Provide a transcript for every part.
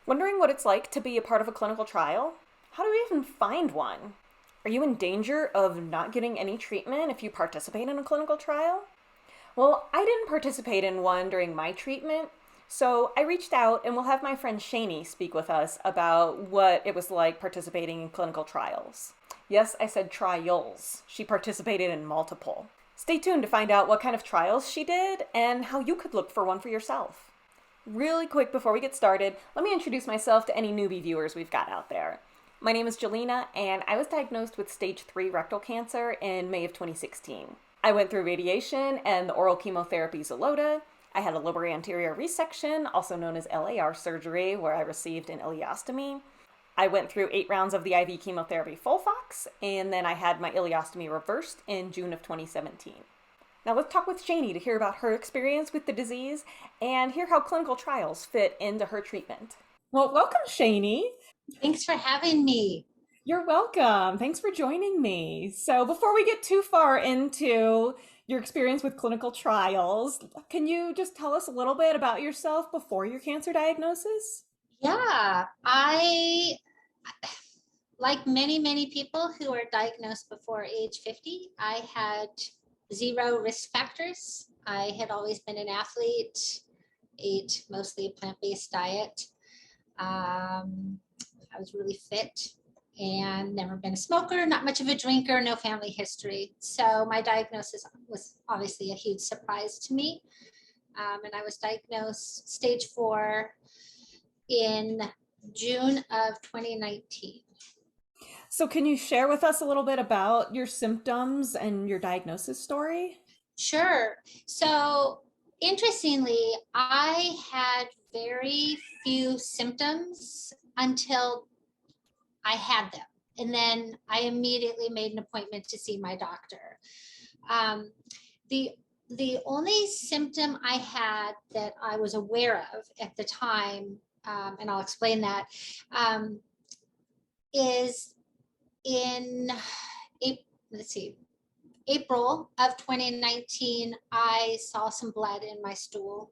Wondering what it's like to be a part of a clinical trial? How do we even find one? Are you in danger of not getting any treatment if you participate in a clinical trial? Well, I didn't participate in one during my treatment, so I reached out and we'll have my friend Shani speak with us about what it was like participating in clinical trials. Yes, I said trials. She participated in multiple. Stay tuned to find out what kind of trials she did and how you could look for one for yourself. Really quick before we get started, let me introduce myself to any newbie viewers we've got out there. My name is Jelena, and I was diagnosed with stage 3 rectal cancer in May of 2016. I went through radiation and the oral chemotherapy Xeloda. I had a lobar anterior resection, also known as LAR surgery, where I received an ileostomy. I went through 8 rounds of the IV chemotherapy Folfox, and then I had my ileostomy reversed in June of 2017. Now let's talk with Shani to hear about her experience with the disease and hear how clinical trials fit into her treatment. Well, welcome, Shani. Thanks for having me. You're welcome. Thanks for joining me. So, before we get too far into your experience with clinical trials, can you just tell us a little bit about yourself before your cancer diagnosis? Yeah, I, like many people who are diagnosed before age 50, I had zero risk factors. I had always been an athlete, ate mostly a plant-based diet. Um, I was really fit and never been a smoker, not much of a drinker, no family history. So my diagnosis was obviously a huge surprise to me. And I was diagnosed stage 4 in June of 2019. So, can you share with us a little bit about your symptoms and your diagnosis story? Sure. So, interestingly, I had very few symptoms until I had them. And then I immediately made an appointment to see my doctor. Um, the the only symptom I had that I was aware of at the time, and I'll explain that, um, is in let's see, April of 2019, I saw some blood in my stool,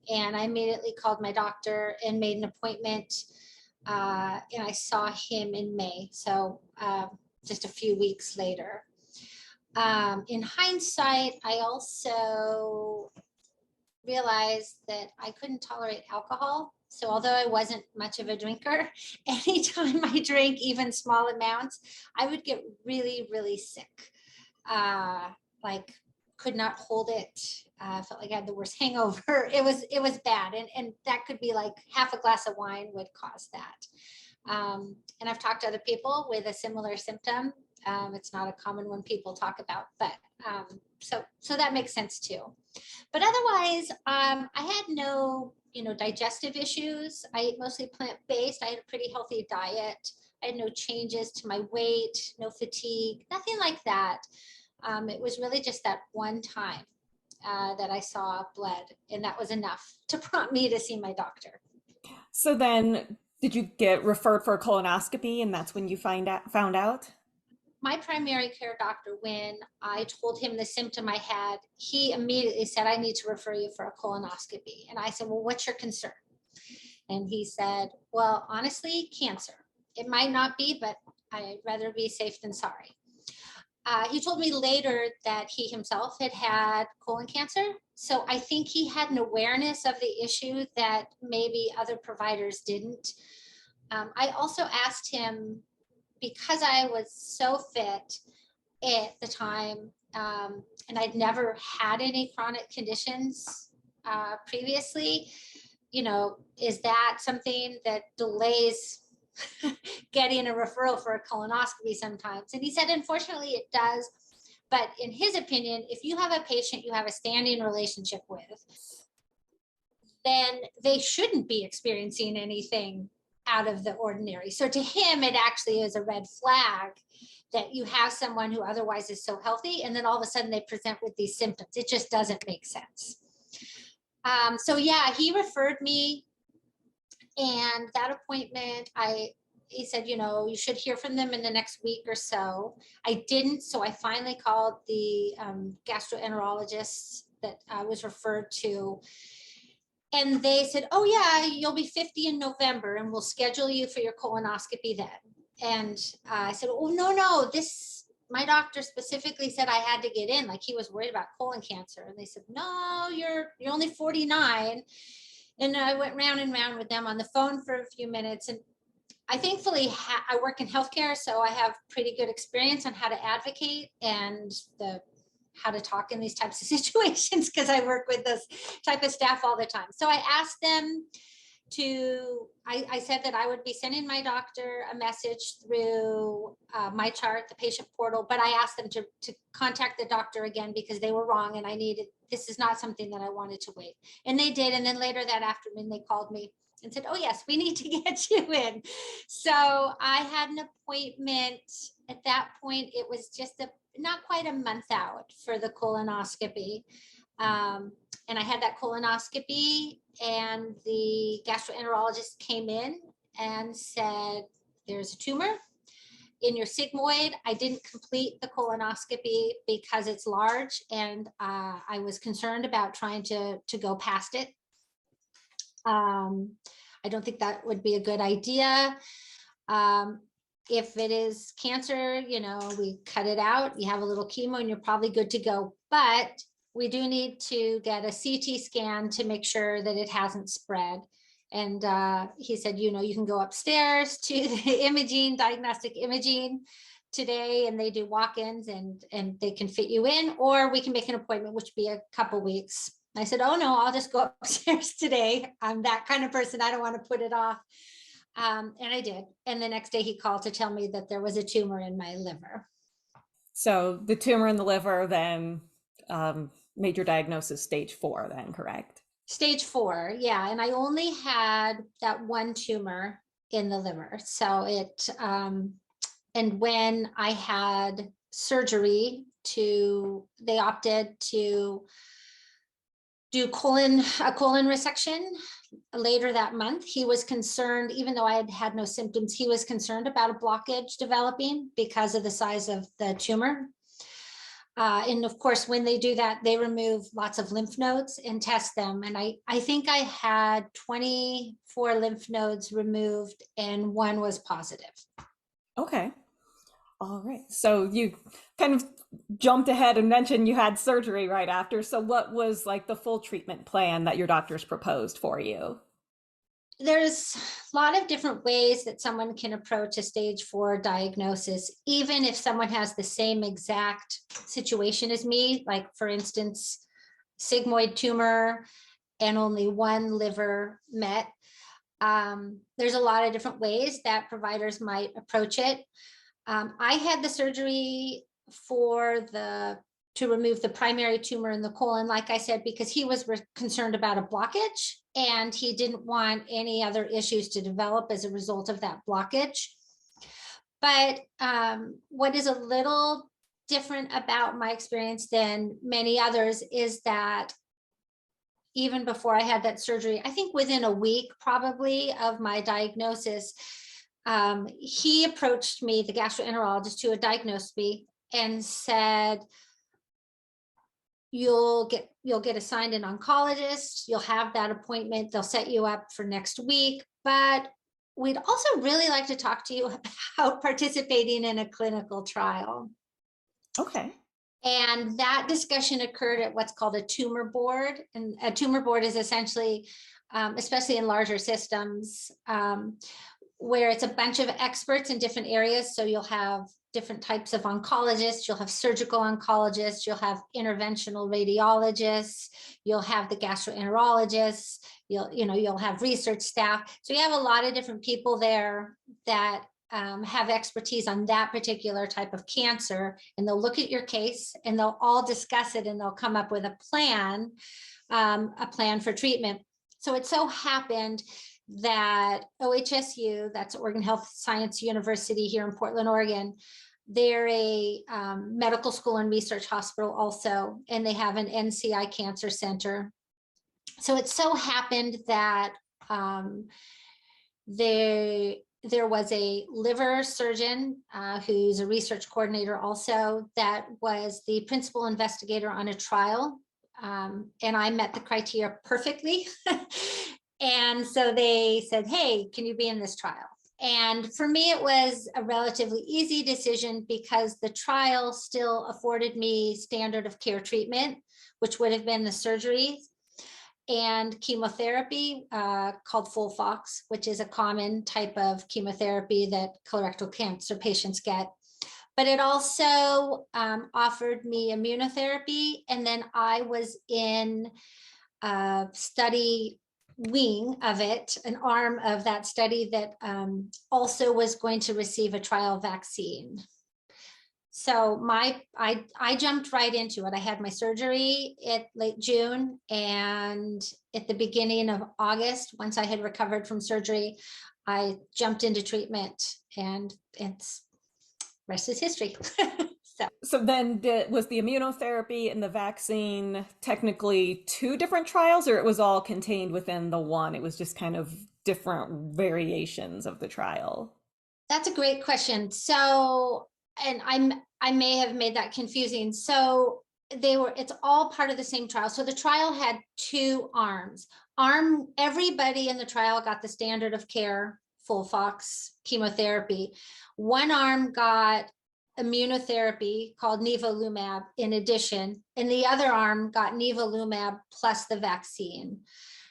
and I immediately called my doctor and made an appointment. And I saw him in May, so just a few weeks later. In hindsight, I also realized that I couldn't tolerate alcohol. So although I wasn't much of a drinker, anytime I drank even small amounts, I would get really sick. Uh, like could not hold it. Felt like I had the worst hangover. It was bad, and that could be like half a glass of wine would cause that. And I've talked to other people with a similar symptom. It's not a common one people talk about, but so that makes sense too. But otherwise, I had no, digestive issues. I ate mostly plant-based. I had a pretty healthy diet. I had no changes to my weight, no fatigue, nothing like that. It was really just that one time that I saw blood, and that was enough to prompt me to see my doctor. So then, did you get referred for a colonoscopy, and that's when you found out? My primary care doctor, when I told him the symptom I had, he immediately said, I need to refer you for a colonoscopy. And I said, well, what's your concern? And he said, well, honestly, cancer. It might not be, but I'd rather be safe than sorry. He told me later that he himself had had colon cancer. So I think he had an awareness of the issue that maybe other providers didn't. I also asked him, because I was so fit at the time, and I'd never had any chronic conditions previously, is that something that delays getting a referral for a colonoscopy sometimes? And he said, unfortunately, it does. But in his opinion, if you have a patient you have a standing relationship with, then they shouldn't be experiencing anything out of the ordinary. So to him, it actually is a red flag that you have someone who otherwise is so healthy, and then all of a sudden they present with these symptoms. It just doesn't make sense. So yeah, he referred me, and that appointment, he said, you should hear from them in the next week or so. I didn't, so I finally called the gastroenterologist that I was referred to. And they said, oh yeah, you'll be 50 in November and we'll schedule you for your colonoscopy then. And I said, oh, no, my doctor specifically said I had to get in, like he was worried about colon cancer. And they said, no, you're only 49. And I went round and round with them on the phone for a few minutes. And I thankfully, I work in healthcare, so I have pretty good experience on how to advocate and how to talk in these types of situations, because I work with this type of staff all the time. So I asked them I said that I would be sending my doctor a message through my chart, the patient portal, but I asked them to contact the doctor again because they were wrong and this is not something that I wanted to wait. And they did. And then later that afternoon, they called me and said, oh yes, we need to get you in. So I had an appointment. At that point, it was just not quite a month out for the colonoscopy. And I had that colonoscopy, and the gastroenterologist came in and said, there's a tumor in your sigmoid. I didn't complete the colonoscopy because it's large, and I was concerned about trying to go past it. I don't think that would be a good idea. If it is cancer, we cut it out, you have a little chemo, and you're probably good to go. But we do need to get a CT scan to make sure that it hasn't spread. And he said, you can go upstairs to the diagnostic imaging today, and they do walk-ins and they can fit you in, or we can make an appointment, which would be a couple weeks. I said, oh no, I'll just go upstairs today. I'm that kind of person. I don't want to put it off. And I did. And the next day he called to tell me that there was a tumor in my liver. So the tumor in the liver then made your diagnosis stage 4 then, correct? Stage 4, yeah. And I only had that one tumor in the liver. So and when I had surgery they opted to do a colon resection later that month. He was concerned, even though I had no symptoms, he was concerned about a blockage developing because of the size of the tumor. And of course, when they do that, they remove lots of lymph nodes and test them. And I think I had 24 lymph nodes removed and one was positive. Okay. All right. So you kind of jumped ahead and mentioned you had surgery right after. So what was like the full treatment plan that your doctors proposed for you? There's a lot of different ways that someone can approach a stage 4 diagnosis, even if someone has the same exact situation as me, like for instance, sigmoid tumor and only one liver met. There's a lot of different ways that providers might approach it. I had the surgery to remove the primary tumor in the colon, like I said, because he was concerned about a blockage and he didn't want any other issues to develop as a result of that blockage. But what is a little different about my experience than many others is that even before I had that surgery, I think within a week probably of my diagnosis, he approached me, the gastroenterologist, to diagnose me and said, you'll get assigned an oncologist, you'll have that appointment, they'll set you up for next week, but we'd also really like to talk to you about participating in a clinical trial. Okay. And that discussion occurred at what's called a tumor board. And a tumor board is essentially, especially in larger systems, where it's a bunch of experts in different areas. So you'll have different types of oncologists, you'll have surgical oncologists, you'll have interventional radiologists, you'll have the gastroenterologists, you'll have research staff. So you have a lot of different people there that have expertise on that particular type of cancer, and they'll look at your case and they'll all discuss it and they'll come up with a plan for treatment. So it so happened that OHSU, that's Oregon Health Science University here in Portland, Oregon, they're a medical school and research hospital also, and they have an NCI cancer center. So it so happened that there was a liver surgeon who's a research coordinator also, that was the principal investigator on a trial and I met the criteria perfectly. And so they said, hey, can you be in this trial? And for me, it was a relatively easy decision because the trial still afforded me standard of care treatment, which would have been the surgery and chemotherapy called FOLFOX, which is a common type of chemotherapy that colorectal cancer patients get. But it also offered me immunotherapy. And then I was in a study wing of it, an arm of that study that also was going to receive a trial vaccine. So I jumped right into it. I had my surgery at late June, and at the beginning of August, once I had recovered from surgery, I jumped into treatment, and it's rest is history. So then was the immunotherapy and the vaccine technically two different trials, or it was all contained within the one? It was just kind of different variations of the trial. That's a great question. So, and I may have made that confusing. So it's all part of the same trial. So the trial had two arms. Everybody in the trial got the standard of care FOLFOX chemotherapy. One arm got immunotherapy called nivolumab in addition, and the other arm got nivolumab plus the vaccine.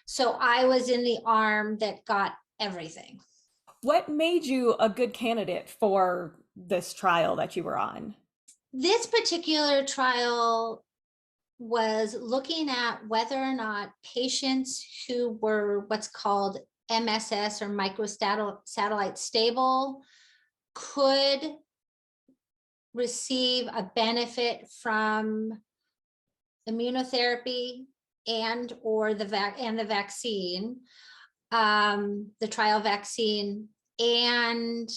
So I was in the arm that got everything. What made you a good candidate for this trial that you were on? This particular trial was looking at whether or not patients who were what's called MSS or microsatellite stable could receive a benefit from immunotherapy and or the vaccine, the trial vaccine, and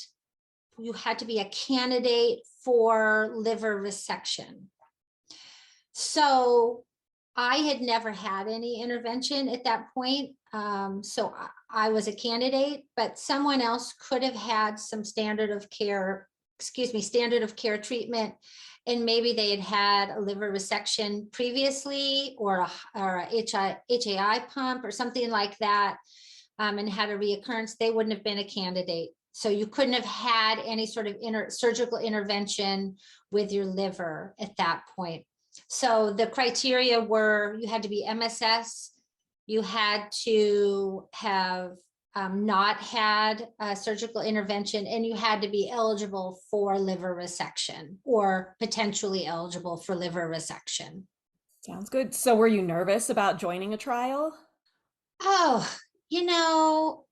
you had to be a candidate for liver resection. So I had never had any intervention at that point. So I was a candidate, but someone else could have had some standard of care treatment, and maybe they had had a liver resection previously or a HAI pump or something like that, and had a reoccurrence. They wouldn't have been a candidate. So you couldn't have had any sort of surgical intervention with your liver at that point. So the criteria were you had to be MSS, you had to have not had a surgical intervention, and you had to be eligible for liver resection or potentially eligible for liver resection. Sounds good. So were you nervous about joining a trial? Oh, you know,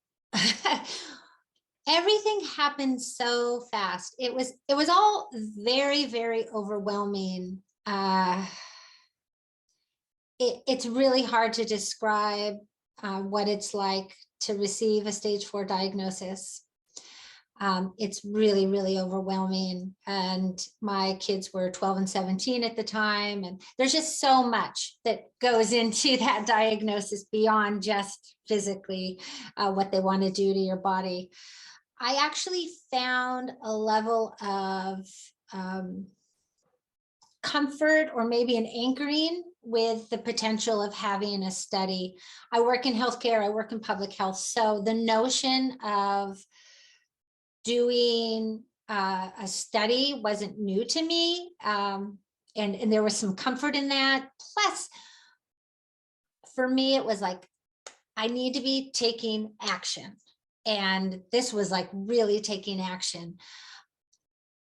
everything happened so fast. It was all very, very overwhelming. It's really hard to describe what it's like to receive a stage 4 diagnosis. It's really, really overwhelming. And my kids were 12 and 17 at the time. And there's just so much that goes into that diagnosis beyond just physically what they want to do to your body. I actually found a level of comfort or maybe an anchoring with the potential of having a study. I work in healthcare, I work in public health. So the notion of doing a study wasn't new to me. And there was some comfort in that. Plus, for me, it was like, I need to be taking action. And this was like really taking action.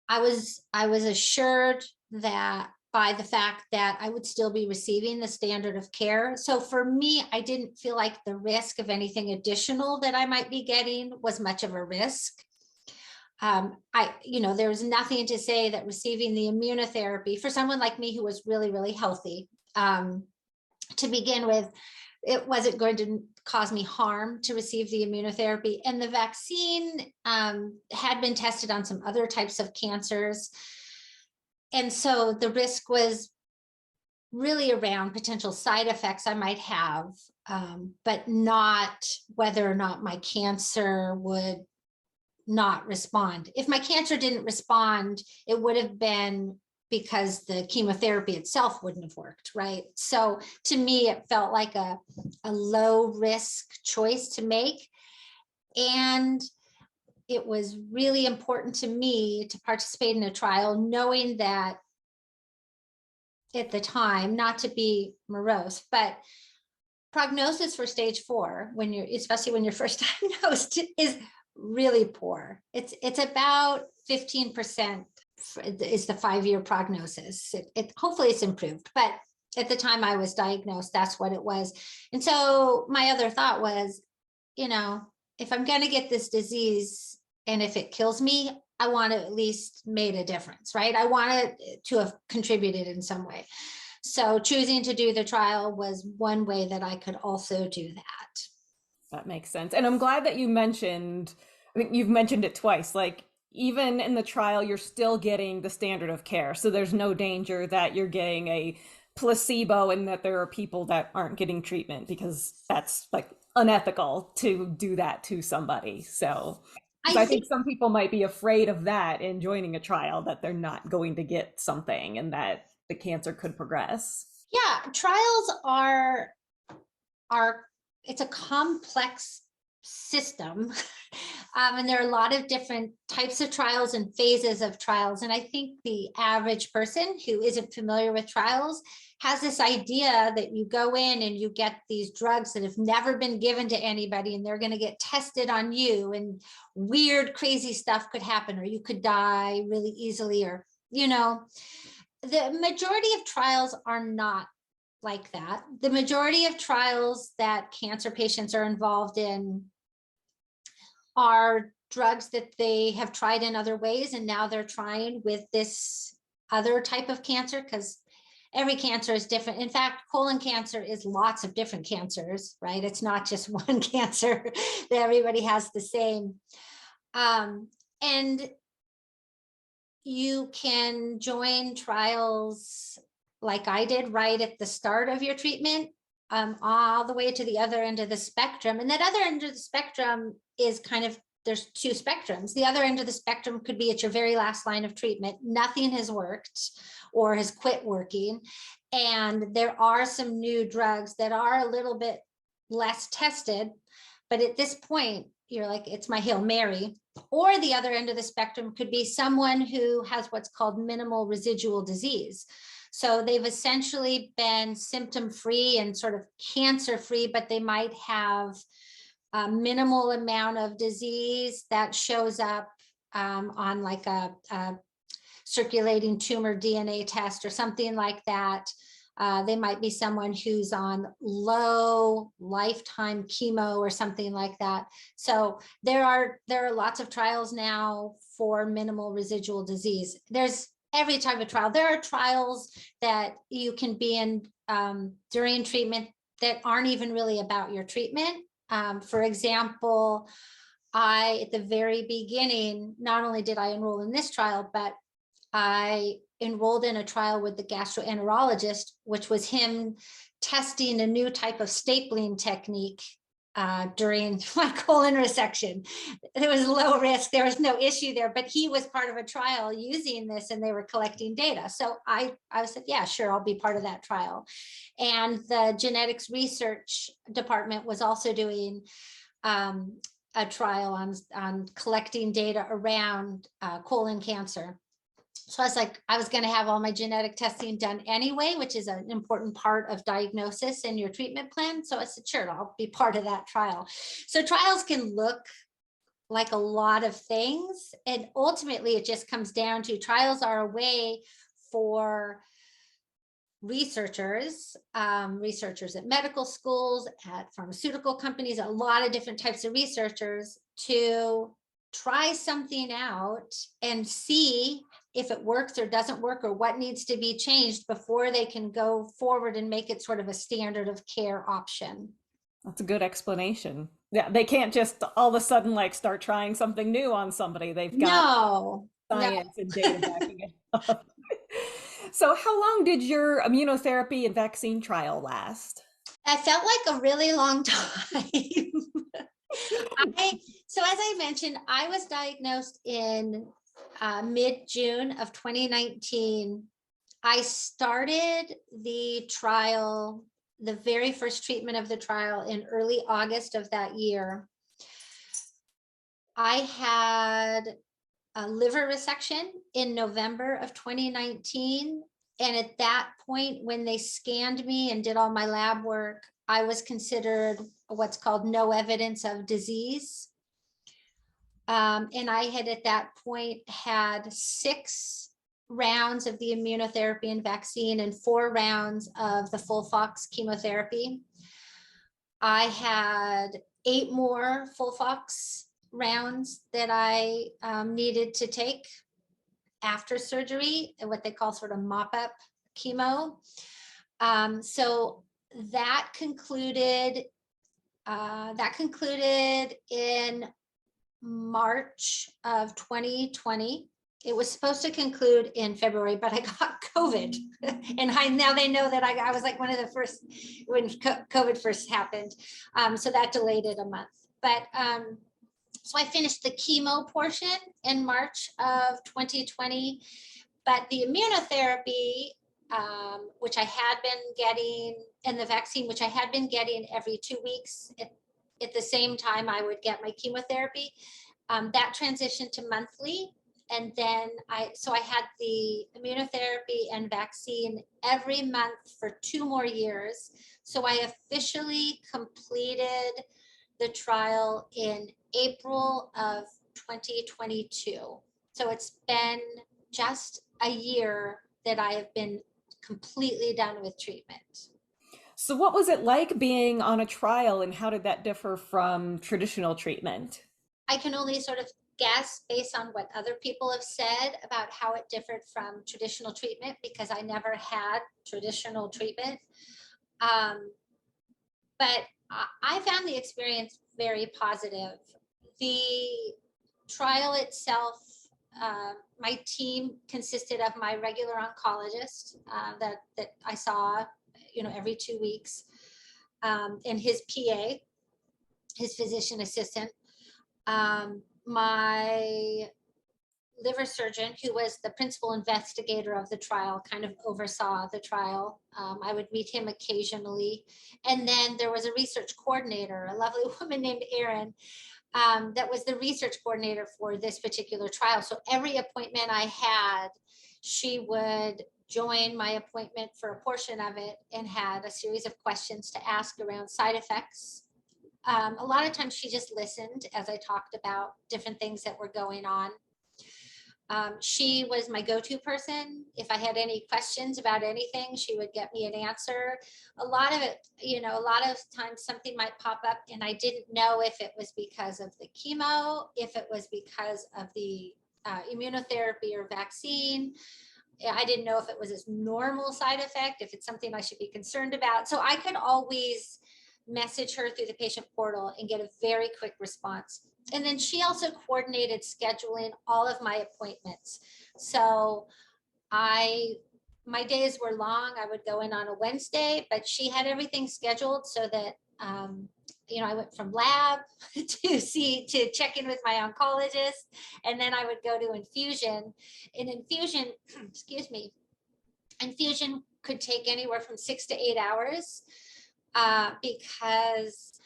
I was assured that by the fact that I would still be receiving the standard of care. So for me, I didn't feel like the risk of anything additional that I might be getting was much of a risk. There was nothing to say that receiving the immunotherapy for someone like me who was really, really healthy, to begin with, it wasn't going to cause me harm to receive the immunotherapy. And the vaccine had been tested on some other types of cancers. And so the risk was really around potential side effects I might have, but not whether or not my cancer would not respond. If my cancer didn't respond, it would have been because the chemotherapy itself wouldn't have worked, right? So to me, it felt like a low risk choice to make. And it was really important to me to participate in a trial, knowing that at the time, not to be morose, but prognosis for stage 4, when you're, especially when you're first diagnosed, is really poor. It's about 15% is the 5-year prognosis. Hopefully it's improved, but at the time I was diagnosed, that's what it was. And so my other thought was, you know, if I'm going to get this disease and if it kills me, I want to at least made a difference, right? I wanted to have contributed in some way. So choosing to do the trial was one way that I could also do that. That makes sense. And I'm glad that you mentioned, I think you've mentioned it twice, like even in the trial, you're still getting the standard of care. So there's no danger that you're getting a placebo and that there are people that aren't getting treatment, because that's like unethical to do that to somebody. So I I think, think some people might be afraid of that in joining a trial, that they're not going to get something and that the cancer could progress. yeah, trials are it's a complex system. And there are a lot of different types of trials and phases of trials. And I think the average person who isn't familiar with trials has this idea that you go in and you get these drugs that have never been given to anybody and they're going to get tested on you, and weird, crazy stuff could happen, or you could die really easily, or, you know, the majority of trials are not like that. The majority of trials that cancer patients are involved in are drugs that they have tried in other ways, and now they're trying with this other type of cancer, because every cancer is different. In fact, colon cancer is lots of different cancers, right? It's not just one cancer that everybody has the same. And you can join trials like I did right at the start of your treatment, all the way to the other end of the spectrum. And that other end of the spectrum is kind of, there's 2 spectrums. The other end of the spectrum could be at your very last line of treatment. Nothing has worked or has quit working. And there are some new drugs that are a little bit less tested, but at this point, you're like, it's my Hail Mary. Or the other end of the spectrum could be someone who has what's called minimal residual disease. So they've essentially been symptom-free and sort of cancer-free, but they might have a minimal amount of disease that shows up on like a circulating tumor DNA test or something like that. They might be someone who's on low lifetime chemo or something like that. So there are lots of trials now for minimal residual disease. There's every type of trial. There are trials that you can be in during treatment that aren't even really about your treatment. For example, at the very beginning, not only did I enroll in this trial, but I enrolled in a trial with the gastroenterologist, which was him testing a new type of stapling technique during my colon resection. It was low risk. There was no issue there, but he was part of a trial using this and they were collecting data. So I said, yeah, sure, I'll be part of that trial. And the genetics research department was also doing a trial on collecting data around colon cancer. So I was like, I was going to have all my genetic testing done anyway, which is an important part of diagnosis in your treatment plan. So I said, sure, I'll be part of that trial. So trials can look like a lot of things. And ultimately, it just comes down to trials are a way for researchers at medical schools, at pharmaceutical companies, a lot of different types of researchers to try something out and see if it works or doesn't work or what needs to be changed before they can go forward and make it sort of a standard of care option. That's a good explanation. Yeah, they can't just all of a sudden like start trying something new on somebody. They've got No, science and data backing it up. So how long did your immunotherapy and vaccine trial last? I felt like a really long time. So as I mentioned, I was diagnosed in mid-June of 2019 I started the trial, the very first treatment of the trial in early August of that year. I had a liver resection in November of 2019. And at that point, when they scanned me and did all my lab work, I was considered what's called no evidence of disease. And I had at that point had 6 rounds of the immunotherapy and vaccine and 4 rounds of the FOLFOX chemotherapy. I had 8 more FOLFOX rounds that I needed to take after surgery, what they call sort of mop-up chemo. So that concluded in March of 2020. It was supposed to conclude in February, but I got COVID. And now they know that I was like one of the first when COVID first happened. So that delayed it a month. But so I finished the chemo portion in March of 2020. But the immunotherapy, which I had been getting, and the vaccine, which I had been getting every 2 weeks at the same time I would get my chemotherapy, that transitioned to monthly. And then I had the immunotherapy and vaccine every month for 2 more years. So I officially completed the trial in April of 2022. So it's been just a year that I have been completely done with treatment. So, what was it like being on a trial, and how did that differ from traditional treatment? I can only sort of guess based on what other people have said about how it differed from traditional treatment, because I never had traditional treatment. But I found the experience very positive. The trial itself, my team consisted of my regular oncologist that I saw, every 2 weeks, and his PA, his physician assistant. My liver surgeon, who was the principal investigator of the trial, kind of oversaw the trial. I would meet him occasionally. And then there was a research coordinator, a lovely woman named Erin, that was the research coordinator for this particular trial. So every appointment I had, she would join my appointment for a portion of it and had a series of questions to ask around side effects. A lot of times she just listened as I talked about different things that were going on. She was my go-to person. If I had any questions about anything, she would get me an answer. A lot of it, a lot of times something might pop up and I didn't know if it was because of the chemo, if it was because of the immunotherapy or vaccine. I didn't know if it was a normal side effect, if it's something I should be concerned about. So I could always message her through the patient portal and get a very quick response. And then she also coordinated scheduling all of my appointments. So my days were long. I would go in on a Wednesday, but she had everything scheduled so that, I went from lab to check in with my oncologist, and then I would go to infusion. And infusion, excuse me, infusion could take anywhere from 6 to 8 hours because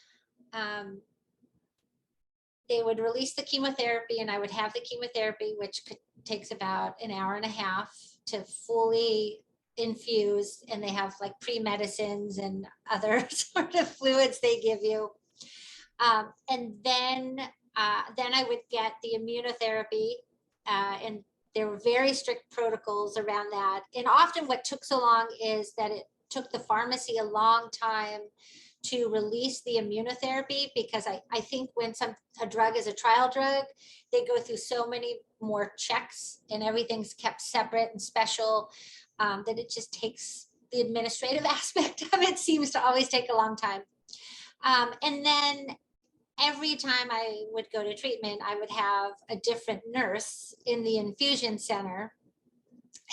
they would release the chemotherapy and I would have the chemotherapy, which takes about an hour and a half to fully infuse. And they have like pre-medicines and other sort of fluids they give you. And then I would get the immunotherapy, and there were very strict protocols around that. And often what took so long is that it took the pharmacy a long time to release the immunotherapy, because I think when a drug is a trial drug, they go through so many more checks and everything's kept separate and special, that it just takes the administrative aspect of it seems to always take a long time. And then every time I would go to treatment, I would have a different nurse in the infusion center.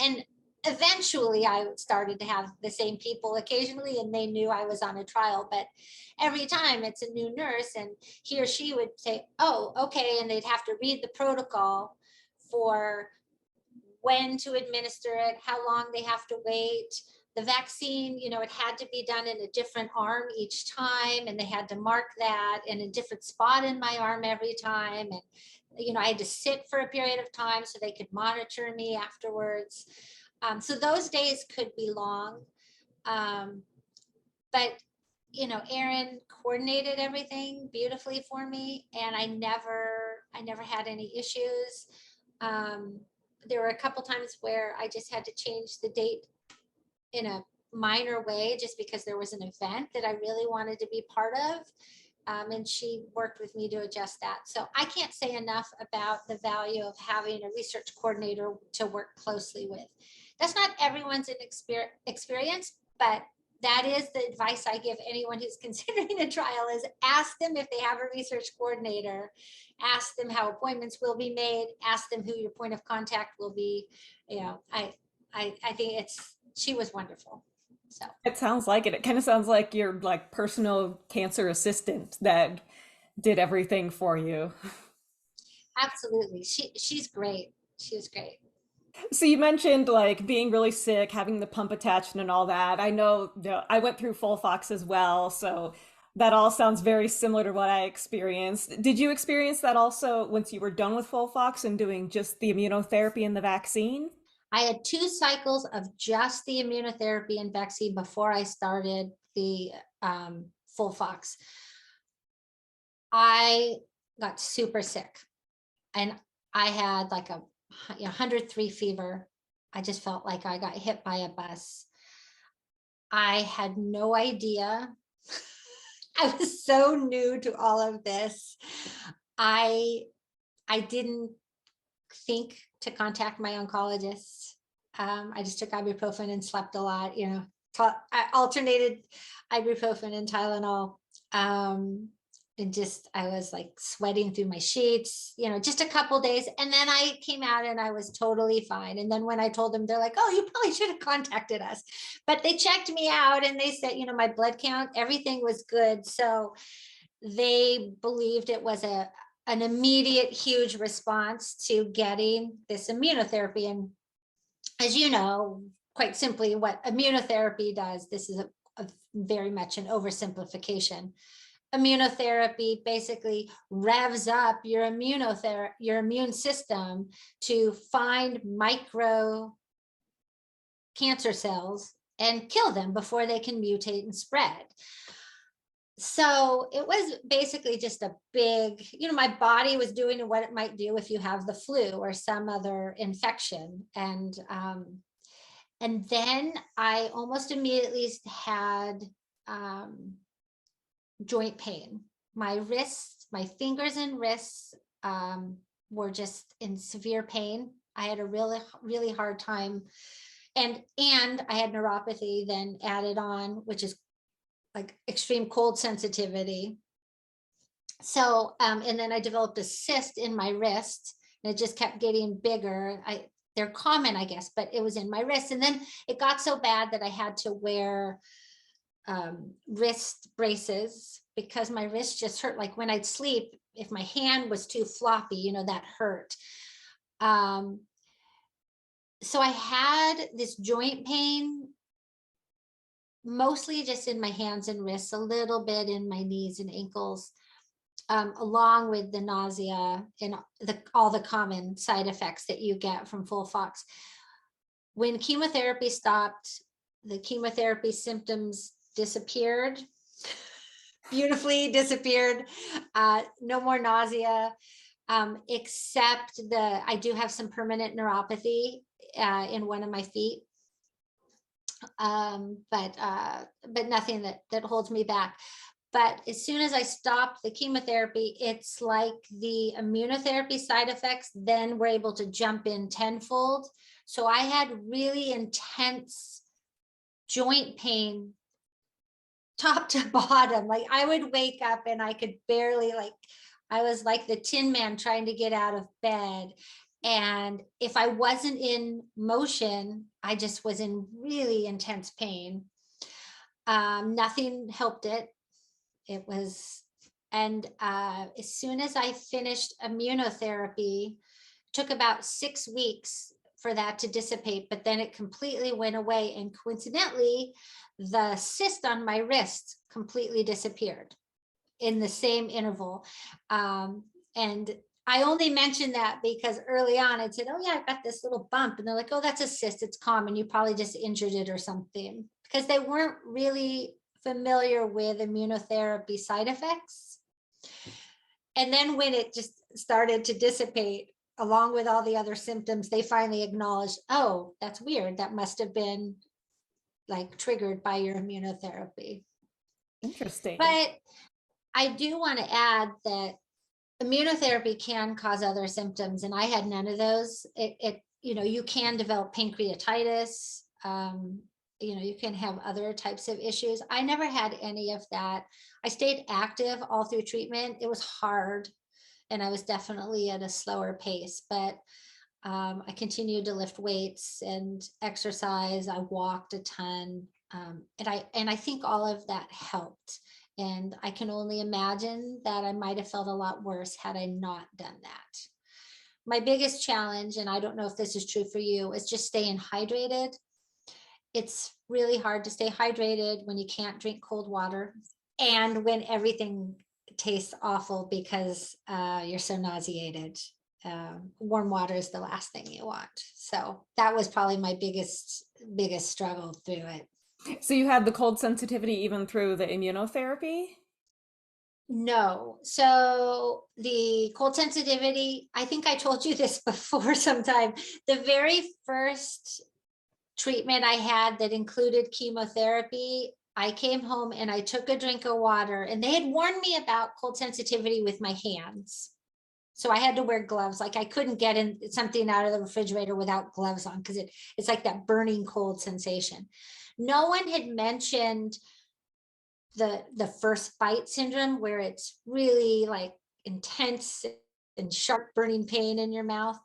And eventually I started to have the same people occasionally, and they knew I was on a trial, but every time it's a new nurse and he or she would say, oh, okay. And they'd have to read the protocol for when to administer it, how long they have to wait. The vaccine, it had to be done in a different arm each time, and they had to mark that in a different spot in my arm every time. And, I had to sit for a period of time so they could monitor me afterwards. So those days could be long. But Erin coordinated everything beautifully for me, and I never had any issues. There were a couple times where I just had to change the date in a minor way, just because there was an event that I really wanted to be part of. And she worked with me to adjust that. So I can't say enough about the value of having a research coordinator to work closely with. That's not everyone's experience, but that is the advice I give anyone who's considering a trial: is ask them if they have a research coordinator, ask them how appointments will be made, ask them who your point of contact will be. I think she was wonderful. So It sounds like it. It kind of sounds like your like personal cancer assistant that did everything for you. absolutely, she's great. She was great. So you mentioned like being really sick, having the pump attachment and all that. I know, I went through FOLFOX as well, so that all sounds very similar to what I experienced. Did you experience that also once you were done with FOLFOX and doing just the immunotherapy and the vaccine? I had 2 cycles of just the immunotherapy and vaccine before I started the FOLFOX. I got super sick, and I had like a 103 fever. I just felt like I got hit by a bus. I had no idea. I was so new to all of this. I didn't think to contact my oncologist. I just took ibuprofen and slept a lot. I alternated ibuprofen and Tylenol. And I was like sweating through my sheets, just a couple days. And then I came out and I was totally fine. And then when I told them, they're like, "Oh, you probably should have contacted us." But they checked me out and they said, my blood count, everything was good. So they believed it was an immediate, huge response to getting this immunotherapy. And as you know, quite simply, what immunotherapy does, this is a very much an oversimplification. Immunotherapy basically revs up your immune system to find micro cancer cells and kill them before they can mutate and spread. So it was basically just a big, my body was doing what it might do if you have the flu or some other infection. And then I almost immediately had joint pain. My wrists, my fingers and wrists were just in severe pain. I had a really, really hard time. And I had neuropathy then added on, which is like extreme cold sensitivity. So, and then I developed a cyst in my wrist, and it just kept getting bigger. They're common, I guess, but it was in my wrist. And then it got so bad that I had to wear wrist braces because my wrist just hurt. Like when I'd sleep, if my hand was too floppy, that hurt. So I had this joint pain, mostly just in my hands and wrists, a little bit in my knees and ankles, along with the nausea and all the common side effects that you get from FOLFOX. When chemotherapy stopped, the chemotherapy symptoms disappeared, beautifully disappeared. No more nausea, except I do have some permanent neuropathy in one of my feet. But nothing that holds me back. But as soon as I stopped the chemotherapy, it's like the immunotherapy side effects then were able to jump in tenfold. So I had really intense joint pain, top to bottom. Like I would wake up and I could barely, I was like the Tin Man trying to get out of bed. And if I wasn't in motion, I just was in really intense pain. Nothing helped it. And as soon as I finished immunotherapy, it took about 6 weeks for that to dissipate, but then it completely went away. And coincidentally, the cyst on my wrist completely disappeared in the same interval. And I only mentioned that because early on I said, oh yeah, I got this little bump. And they're like, oh, that's a cyst. It's common. You probably just injured it or something, because they weren't really familiar with immunotherapy side effects. And then when it just started to dissipate along with all the other symptoms, they finally acknowledged, oh, that's weird. That must have been like triggered by your immunotherapy. Interesting. But I do want to add that immunotherapy can cause other symptoms, and I had none of those. You can develop pancreatitis. You can have other types of issues. I never had any of that. I stayed active all through treatment. It was hard, and I was definitely at a slower pace, but I continued to lift weights and exercise. I walked a ton, and I think all of that helped. And I can only imagine that I might have felt a lot worse had I not done that. My biggest challenge, and I don't know if this is true for you, is just staying hydrated. It's really hard to stay hydrated when you can't drink cold water and when everything tastes awful because you're so nauseated. Warm water is the last thing you want. So that was probably my biggest struggle through it. So you had the cold sensitivity even through the immunotherapy? No. So the cold sensitivity, I think I told you this before sometime. The very first treatment I had that included chemotherapy, I came home and I took a drink of water, and they had warned me about cold sensitivity with my hands. So I had to wear gloves. Like I couldn't get in something out of the refrigerator without gloves on, because it's like that burning cold sensation. No one had mentioned the first bite syndrome, where it's really like intense and sharp burning pain in your mouth.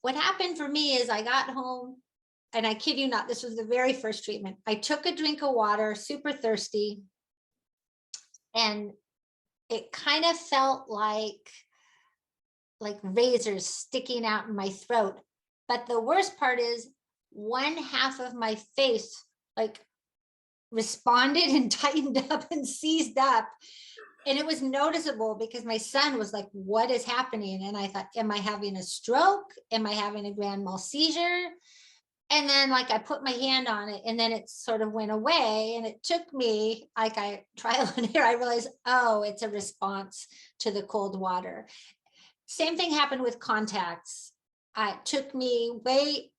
What happened for me is I got home, and I kid you not, this was the very first treatment. I took a drink of water, super thirsty, and it kind of felt like razors sticking out in my throat. But the worst part is one half of my face like responded and tightened up and seized up. And it was noticeable because my son was like, what is happening? And I thought, am I having a stroke? Am I having a grand mal seizure? And then like I put my hand on it, and then it sort of went away. And it took me like trial and error. I realized, oh, it's a response to the cold water. Same thing happened with contacts. It took me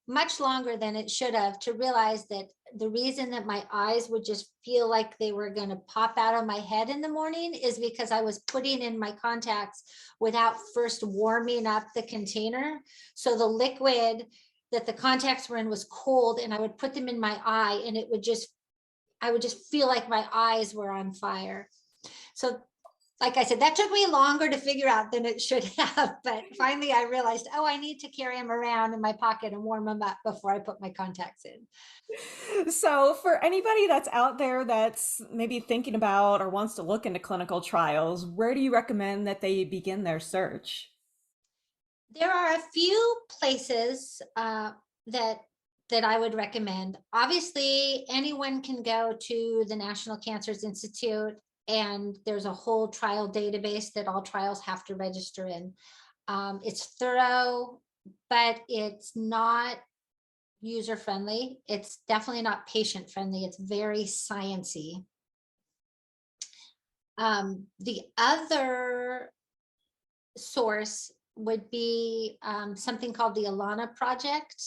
much longer than it should have to realize that the reason that my eyes would just feel like they were going to pop out of my head in the morning is because I was putting in my contacts without first warming up the container. So the liquid that the contacts were in was cold, and I would put them in my eye, and I would just feel like my eyes were on fire. So like I said, that took me longer to figure out than it should have. But finally I realized, oh, I need to carry them around in my pocket and warm them up before I put my contacts in. So for anybody that's out there that's maybe thinking about or wants to look into clinical trials, where do you recommend that they begin their search? There are a few places that I would recommend. Obviously, anyone can go to the National Cancer Institute, and there's a whole trial database that all trials have to register in. It's thorough, but it's not user-friendly. It's definitely not patient-friendly. It's very sciencey. The other source would be something called the Alana Project.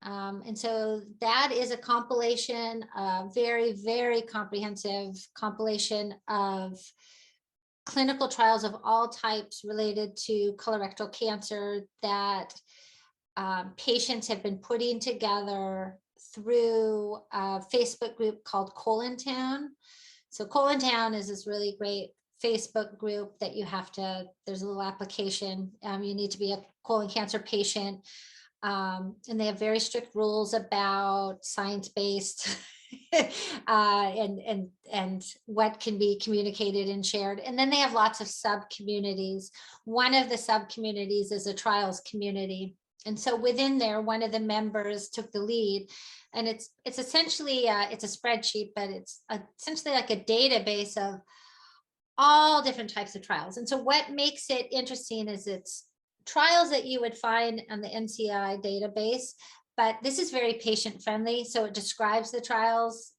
And so that is a compilation, a very, very comprehensive compilation of clinical trials of all types related to colorectal cancer that patients have been putting together through a Facebook group called Colon Town. So Colon Town is this really great Facebook group that there's a little application. You need to be a colon cancer patient. And they have very strict rules about science-based and what can be communicated and shared. And then they have lots of sub communities. One of the sub communities is a trials community. And so within there, one of the members took the lead, and it's essentially it's a spreadsheet, but it's essentially like a database of all different types of trials. And so what makes it interesting is it's trials that you would find on the NCI database, but this is very patient friendly. So it describes the trials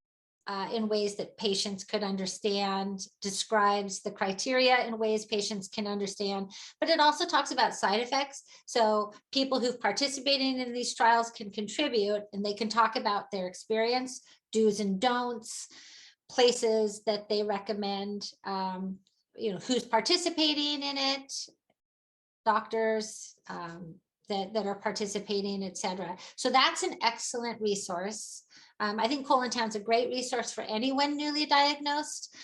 in ways that patients could understand, describes the criteria in ways patients can understand, but it also talks about side effects. So people who've participated in these trials can contribute, and they can talk about their experience, do's and don'ts, places that they recommend, who's participating in it, doctors that are participating, etc. So that's an excellent resource. I think Colon Town's a great resource for anyone newly diagnosed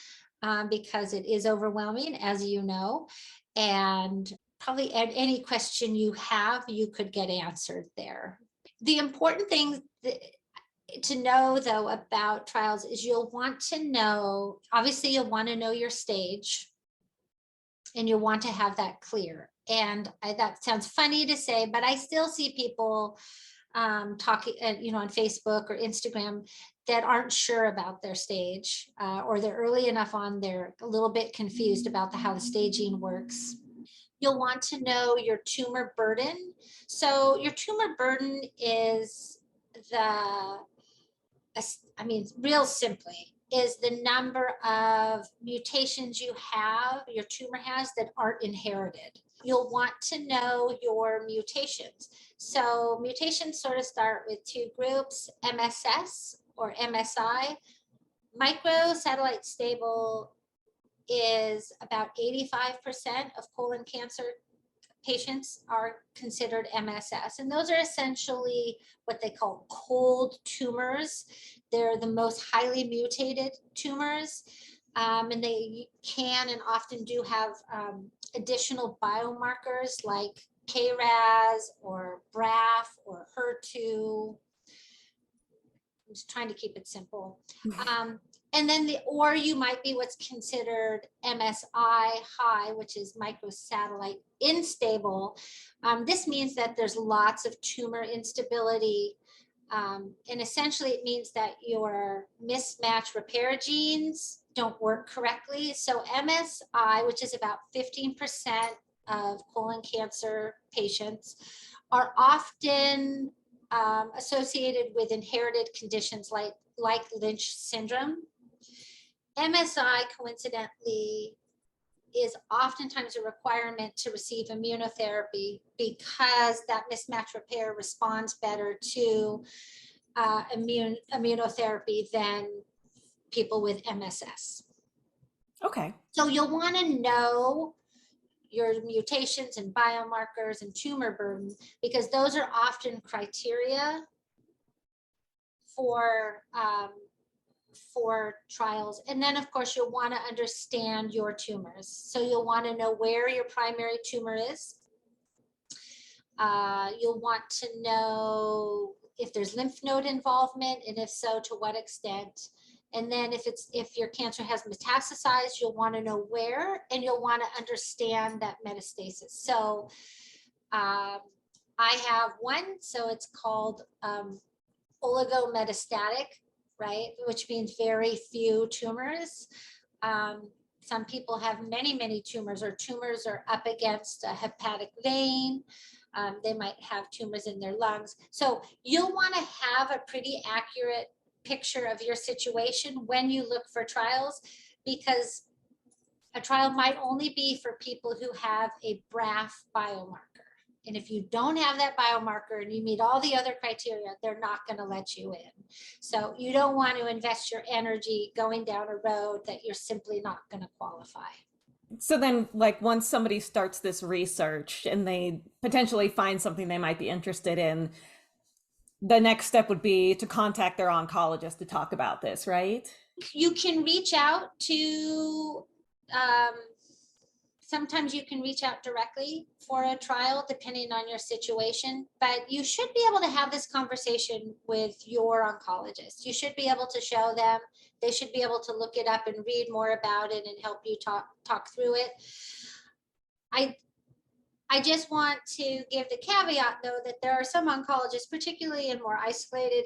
because it is overwhelming, as you know, and probably any question you have, you could get answered there. The important thing to know, though, about trials is you'll want to know, obviously, you'll want to know your stage, and you'll want to have that clear. And that sounds funny to say, but I still see people talking, on Facebook or Instagram that aren't sure about their stage, or they're early enough on, they're a little bit confused about how the staging works. You'll want to know your tumor burden. So your tumor burden is real simply, is the number of mutations your tumor has that aren't inherited. You'll want to know your mutations. So mutations sort of start with two groups, MSS or MSI. Microsatellite stable is about 85% of colon cancer patients are considered MSS. And those are essentially what they call cold tumors. They're the most highly mutated tumors. And they can and often do have additional biomarkers like KRAS or BRAF or HER2. I'm just trying to keep it simple. And then or you might be what's considered MSI high, which is microsatellite unstable. This means that there's lots of tumor instability. And essentially it means that your mismatch repair genes don't work correctly. So MSI, which is about 15% of colon cancer patients, are often associated with inherited conditions like Lynch syndrome. MSI, coincidentally, is oftentimes a requirement to receive immunotherapy because that mismatch repair responds better to immunotherapy than people with MSS. Okay. So you'll want to know your mutations and biomarkers and tumor burden, because those are often criteria for trials. And then of course you'll want to understand your tumors. So you'll want to know where your primary tumor is. You'll want to know if there's lymph node involvement, and if so, to what extent. And then if your cancer has metastasized, you'll want to know where, and you'll want to understand that metastasis. So I have one, so it's called oligometastatic, right? Which means very few tumors. Some people have many, many tumors, or tumors are up against a hepatic vein. They might have tumors in their lungs. So you'll want to have a pretty accurate picture of your situation when you look for trials, because a trial might only be for people who have a BRAF biomarker. And if you don't have that biomarker and you meet all the other criteria, they're not going to let you in. So you don't want to invest your energy going down a road that you're simply not going to qualify. So then, like, once somebody starts this research and they potentially find something they might be interested in, the next step would be to contact their oncologist to talk about this, right? You can reach out to, sometimes you can reach out directly for a trial depending on your situation, but you should be able to have this conversation with your oncologist. You should be able to show them, they should be able to look it up and read more about it and help you talk through it. I I just want to give the caveat, though, that there are some oncologists, particularly in more isolated,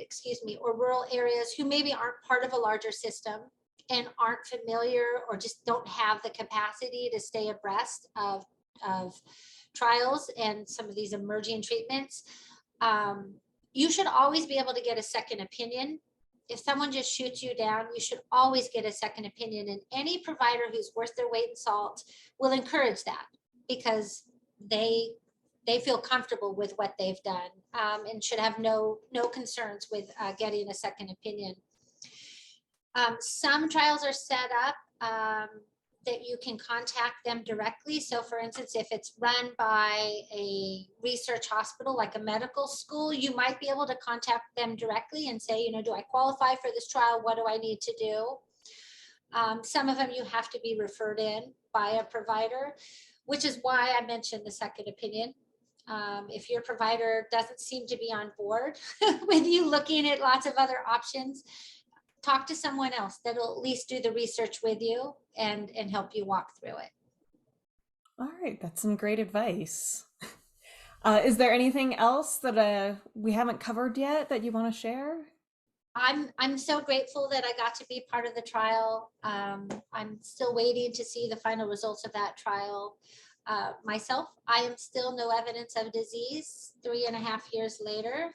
or rural areas, who maybe aren't part of a larger system and aren't familiar or just don't have the capacity to stay abreast of trials and some of these emerging treatments. You should always be able to get a second opinion. If someone just shoots you down, you should always get a second opinion. And any provider who's worth their weight in salt will encourage that, because they feel comfortable with what they've done, and should have no concerns with getting a second opinion. Some trials are set up that you can contact them directly. So for instance, if it's run by a research hospital, like a medical school, you might be able to contact them directly and say, do I qualify for this trial? What do I need to do? Some of them you have to be referred in by a provider, which is why I mentioned the second opinion. If your provider doesn't seem to be on board with you looking at lots of other options, talk to someone else that'll at least do the research with you and help you walk through it. All right, that's some great advice. Is there anything else that we haven't covered yet that you want to share? I'm so grateful that I got to be part of the trial. I'm still waiting to see the final results of that trial. Myself, I am still no evidence of disease 3.5 years later.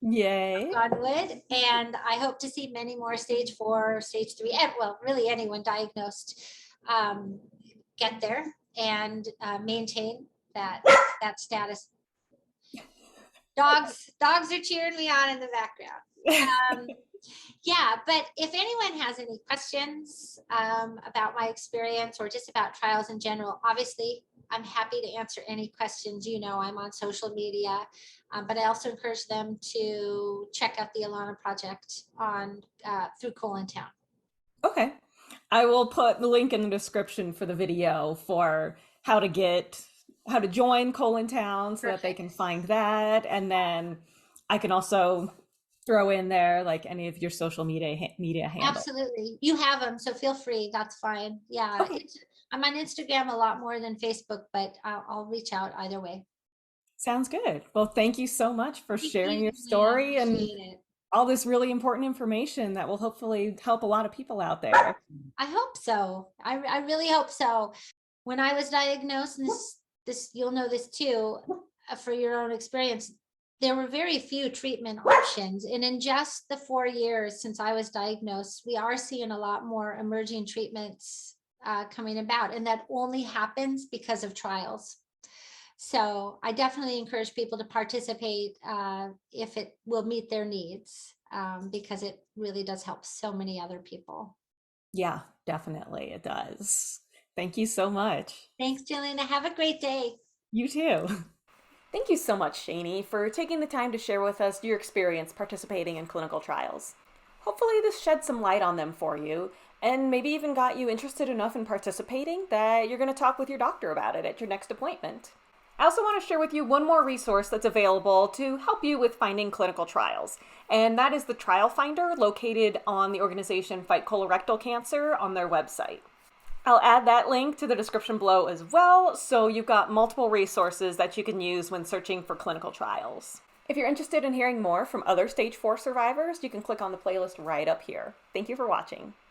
Yay. God would. And I hope to see many more stage 4, stage 3, and well, really anyone diagnosed get there and maintain that status. Dogs are cheering me on in the background. Yeah, but if anyone has any questions about my experience or just about trials in general, obviously I'm happy to answer any questions. I'm on social media, but I also encourage them to check out the Alana Project on through Colontown. Okay. I will put the link in the description for the video for how to join Colontown so that they can find that. And then I can also throw in there like any of your social media handles. Absolutely. You have them, so feel free. That's fine. Yeah. Okay. I'm on Instagram a lot more than Facebook, but I'll reach out either way. Sounds good. Well, thank you so much for sharing your story and all this really important information that will hopefully help a lot of people out there. I hope so. I really hope so. When I was diagnosed, and this you'll know this too, for your own experience, there were very few treatment options. And in just the 4 years since I was diagnosed, we are seeing a lot more emerging treatments coming about. And that only happens because of trials. So I definitely encourage people to participate if it will meet their needs, because it really does help so many other people. Yeah, definitely it does. Thank you so much. Thanks, Jelena. Have a great day. You too. Thank you so much, Shani, for taking the time to share with us your experience participating in clinical trials. Hopefully this shed some light on them for you, and maybe even got you interested enough in participating that you're going to talk with your doctor about it at your next appointment. I also want to share with you one more resource that's available to help you with finding clinical trials, and that is the Trial Finder located on the organization Fight Colorectal Cancer on their website. I'll add that link to the description below as well, so you've got multiple resources that you can use when searching for clinical trials. If you're interested in hearing more from other stage 4 survivors, you can click on the playlist right up here. Thank you for watching.